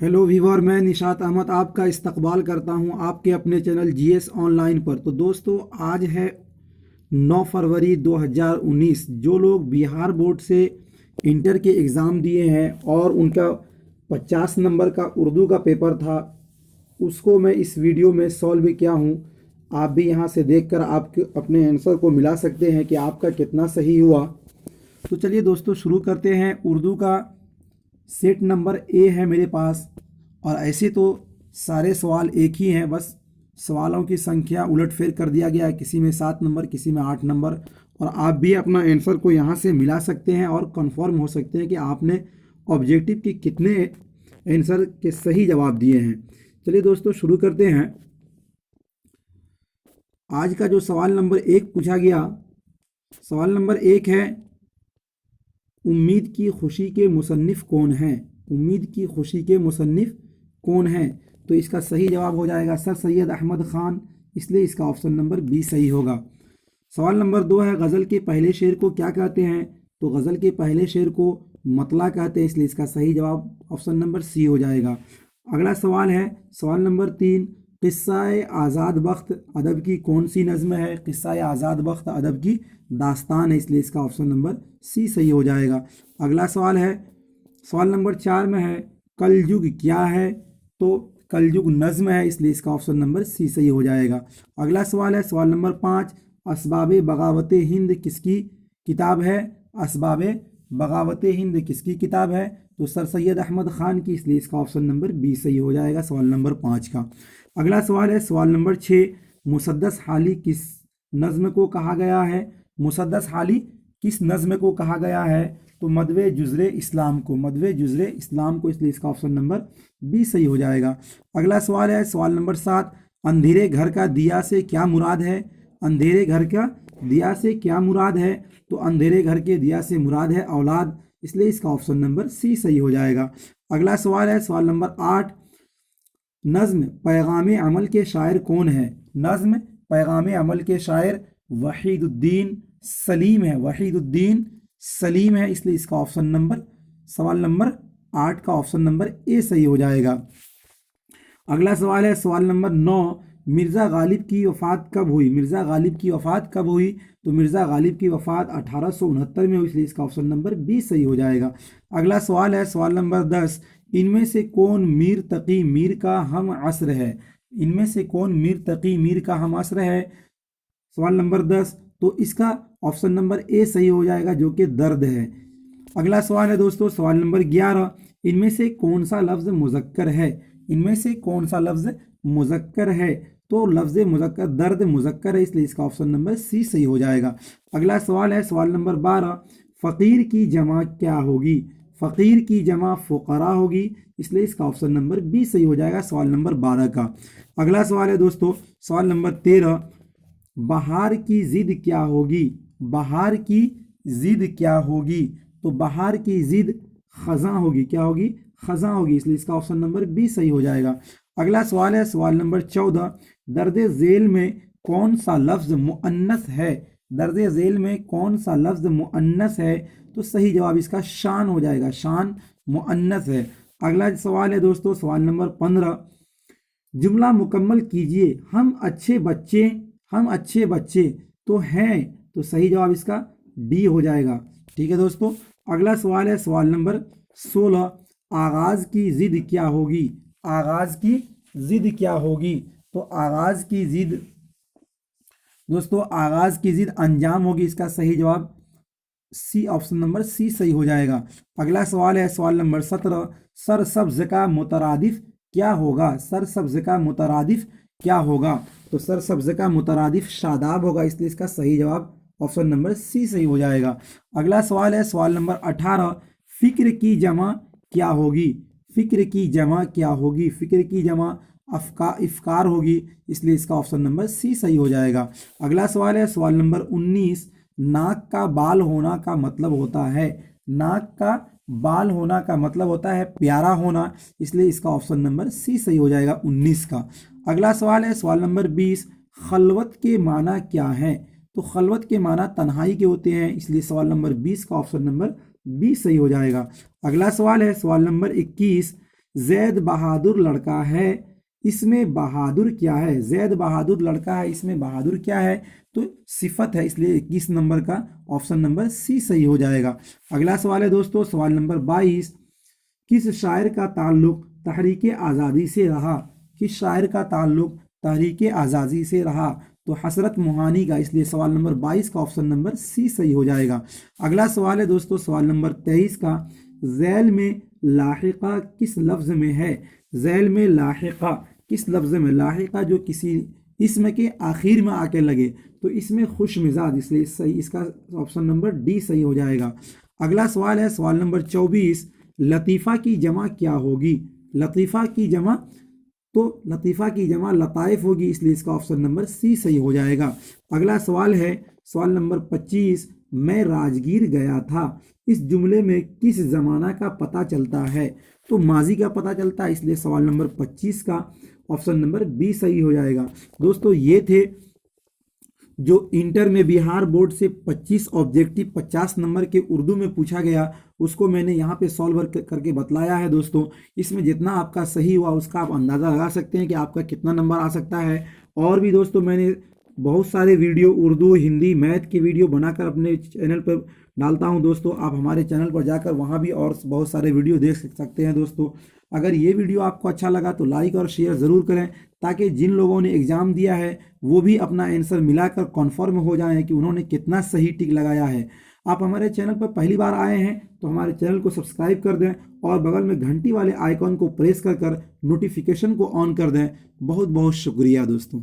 Hello Weaver, मैं निशात अहमद आपका इस्तकबाल करता हूं आपके अपने चैनल जीएस ऑनलाइन पर। तो दोस्तों, आज है 9 फरवरी 2019। जो लोग बिहार बोर्ड से इंटर के एग्ज़ाम दिए हैं और उनका 50 नंबर का उर्दू का पेपर था, उसको मैं इस वीडियो में सॉल्व किया हूं। आप भी यहां से देखकर आप अपने आंसर को मिला सकते हैं कि आपका कितना सही हुआ। तो चलिए दोस्तों, शुरू करते हैं। उर्दू का सेट नंबर ए है मेरे पास, और ऐसे तो सारे सवाल एक ही हैं, बस सवालों की संख्या उलटफेर कर दिया गया है, किसी में 7 नंबर, किसी में 8 नंबर। और आप भी अपना आंसर को यहाँ से मिला सकते हैं और कंफर्म हो सकते हैं कि आपने ऑब्जेक्टिव के कितने आंसर के सही जवाब दिए हैं। चलिए दोस्तों, शुरू करते हैं। आज का जो सवाल नंबर 1 पूछा गया, सवाल नंबर 1 है, उम्मीद की खुशी के मुसन्निफ कौन हैं? उम्मीद की खुशी के मुसन्निफ कौन हैं? तो इसका सही जवाब हो जाएगा सर सैयद अहमद ख़ान, इसलिए इसका ऑप्शन नंबर बी सही होगा। सवाल नंबर 2 है, गज़ल के पहले शेर को क्या कहते हैं? तो गज़ल के पहले शेर को मतला कहते हैं, इसलिए इसका सही जवाब ऑप्शन नंबर सी हो जाएगा। अगला सवाल है, सवाल नंबर 3, क़िस्सा-ए आज़ाद बख्त अदब की कौन सी नज़्म है? क़िस्सा-ए आज़ाद बख्त अदब की दास्तान है, इसलिए इसका ऑप्शन नंबर सी सही हो जाएगा। अगला सवाल है, सवाल नंबर 4 में है, कलयुग क्या है? तो कलयुग नज़्म है, इसलिए इसका ऑप्शन नंबर सी सही हो जाएगा। अगला सवाल है, सवाल नंबर 5, असबाब बगावत हिंद किसकी किताब है? असबाब बगावत हिंद किसकी किताब है? तो सर सैयद अहमद ख़ान की, इसलिए इसका ऑप्शन नंबर बी सही हो जाएगा सवाल नंबर 5 का। अगला सवाल है, सवाल नंबर 6, मुसद्दस हाली किस नज़्म को कहा गया है? मुसद्दस हाली किस नज़्म को कहा गया है? तो मदवे जुज़रे इस्लाम को, मदवे जुज़रे इस्लाम को, इसलिए इसका ऑप्शन नंबर बी सही हो जाएगा। अगला सवाल है, सवाल नंबर 7, अंधेरे घर का दिया से क्या मुराद है? अंधेरे घर का दिया से क्या मुराद है? तो अंधेरे घर के दिया से मुराद है औलाद, इसलिए इसका ऑप्शन नंबर सी सही हो जाएगा। अगला सवाल है, सवाल नंबर 8, नज़्म पैगाम अमल के शायर कौन है? नज़्म पैगाम अमल के शायर वहीदुद्दीन सलीम है, वहीदुद्दीन सलीम है, इसलिए इसका ऑप्शन नंबर, सवाल नंबर 8 का ऑप्शन नंबर ए सही हो जाएगा। अगला सवाल है, सवाल नंबर 9, मिर्ज़ा गालिब की वफ़ात कब हुई? मिर्ज़ा गालिब की वफ़ात कब हुई? तो मिर्ज़ा गालिब की वफ़ात 1869 में हुई, इसलिए इसका ऑप्शन नंबर बी सही हो जाएगा। अगला सवाल है, सवाल नंबर 10, इनमें से कौन मीर तकी मीर का हम असर है? इनमें से कौन मीर तकी मीर का हम असर है? सवाल नंबर 10, तो इसका ऑप्शन नंबर ए सही हो जाएगा, जो कि दर्द है। अगला सवाल है दोस्तों, सवाल नंबर 11, इनमें से कौन सा लफ्ज़ मुज़क्कर है? इनमें से कौन सा लफ्ज़ मुज़क्कर है? तो लफ्ज़ मुज़क्कर दर्द मुज़क्कर है, इसलिए इसका ऑप्शन नंबर सी सही हो जाएगा। अगला सवाल है, सवाल नंबर 12, फ़कीर की जमा क्या होगी? फ़कीर की जमा फ़ुक़रा होगी, इसलिए इसका ऑप्शन नंबर बी सही हो जाएगा सवाल नंबर 12 का। अगला सवाल है दोस्तों, सवाल नंबर 13, बहार की ज़िद क्या होगी? बहार की ज़िद क्या होगी? तो बहार की ज़िद ख़ज़ां होगी, क्या होगी? ख़ज़ां होगी, इसलिए इसका ऑप्शन नंबर बी सही हो जाएगा। अगला सवाल है, सवाल नंबर 14, दर्ज झेल में कौन सा लफ्ज़ मुअन्नस है? दर्ज झेल में कौन सा लफ्ज़ मुअन्नस है? तो सही जवाब इसका शान हो जाएगा, शान मुअन्नस है। अगला सवाल है दोस्तों, सवाल नंबर 15, जुमला मुकम्मल कीजिए, हम अच्छे बच्चे तो हैं, तो सही जवाब इसका डी हो जाएगा। ठीक है दोस्तों। अगला सवाल है, सवाल नंबर 16, आगाज़ की ज़िद क्या होगी? आगाज़ की ज़िद क्या होगी? तो आगाज़ की ज़िद दोस्तों, आगाज़ की ज़िद अंजाम होगी, इसका सही जवाब सी, ऑप्शन नंबर सी सही हो जाएगा। अगला सवाल है, सवाल नंबर 17, सरसब्ज़ का मुतरादिफ क्या होगा? सरसब्ज़ का मुतरादिफ क्या होगा? तो सरसब्ज़ का मुतरादिफ शादाब होगा, इसलिए इसका सही जवाब ऑप्शन नंबर सी सही हो जाएगा। अगला सवाल है, सवाल नंबर 18, फ़िक्र की जमा क्या होगी? फ़िक्र की जमा क्या होगी? फ़िक्र की जमा इफ़कार होगी, इसलिए इसका ऑप्शन नंबर सी सही हो जाएगा। अगला सवाल है, सवाल नंबर 19, नाक का बाल होना का मतलब होता है, नाक का बाल होना का मतलब होता है प्यारा होना, इसलिए इसका ऑप्शन नंबर सी सही हो जाएगा 19 का। अगला सवाल है, सवाल नंबर 20, खलवत के माना क्या है? तो खलवत के माना तन्हाई के होते हैं, इसलिए सवाल नंबर 20 का ऑप्शन नंबर बी सही हो जाएगा। अगला सवाल है, सवाल नंबर 21, जैद बहादुर लड़का है, इसमें बहादुर क्या है? जैद बहादुर लड़का है, इसमें बहादुर क्या है? तो सिफत है, इसलिए 21 नंबर का ऑप्शन नंबर सी सही हो जाएगा। अगला सवाल है दोस्तों, सवाल नंबर 22, किस शायर का ताल्लुक तहरीक आज़ादी से रहा? किस शायर का ताल्लुक तहरीक आज़ादी से रहा? तो हसरत मोहानी का, इसलिए सवाल नंबर 22 का ऑप्शन नंबर सी सही हो जाएगा। अगला सवाल है दोस्तों, सवाल नंबर 23 का, झैल में लाहिका किस लफ्ज़ में है? झैल में लाहिका किस लफ्ज़ में? लाहिका जो किसी इसम के आखिर में आके लगे, तो इसमें खुश मिजाज, इसलिए सही, इसका ऑप्शन नंबर डी सही हो जाएगा। अगला सवाल है सवाल नंबर 24, लतीफ़ा की जमा क्या होगी? लतीफ़ा की जमा, तो लतीफ़ा की जमा लताइफ होगी, इसलिए इसका ऑप्शन नंबर सी सही हो जाएगा। अगला सवाल है सवाल नंबर 25, मैं राजगीर गया था, इस जुमले में किस ज़माना का पता चलता है? तो माजी का पता चलता है, इसलिए सवाल नंबर 25 का ऑप्शन नंबर बी सही हो जाएगा। दोस्तों ये थे जो इंटर में बिहार बोर्ड से 25 ऑब्जेक्टिव 50 नंबर के उर्दू में पूछा गया, उसको मैंने यहाँ पे सॉल्व करके बतलाया है दोस्तों। इसमें जितना आपका सही हुआ उसका आप अंदाज़ा लगा सकते हैं कि आपका कितना नंबर आ सकता है। और भी दोस्तों मैंने बहुत सारे वीडियो उर्दू, हिंदी, मैथ के वीडियो बनाकर अपने चैनल पर डालता हूं दोस्तों। आप हमारे चैनल पर जाकर वहां भी और बहुत सारे वीडियो देख सकते हैं दोस्तों। अगर ये वीडियो आपको अच्छा लगा तो लाइक और शेयर ज़रूर करें, ताकि जिन लोगों ने एग्ज़ाम दिया है वो भी अपना आंसर मिलाकर कन्फर्म हो जाएं कि उन्होंने कितना सही टिक लगाया है। आप हमारे चैनल पर पहली बार आए हैं तो हमारे चैनल को सब्सक्राइब कर दें और बगल में घंटी वाले आइकॉन को प्रेस कर नोटिफिकेशन को ऑन कर दें। बहुत बहुत शुक्रिया दोस्तों।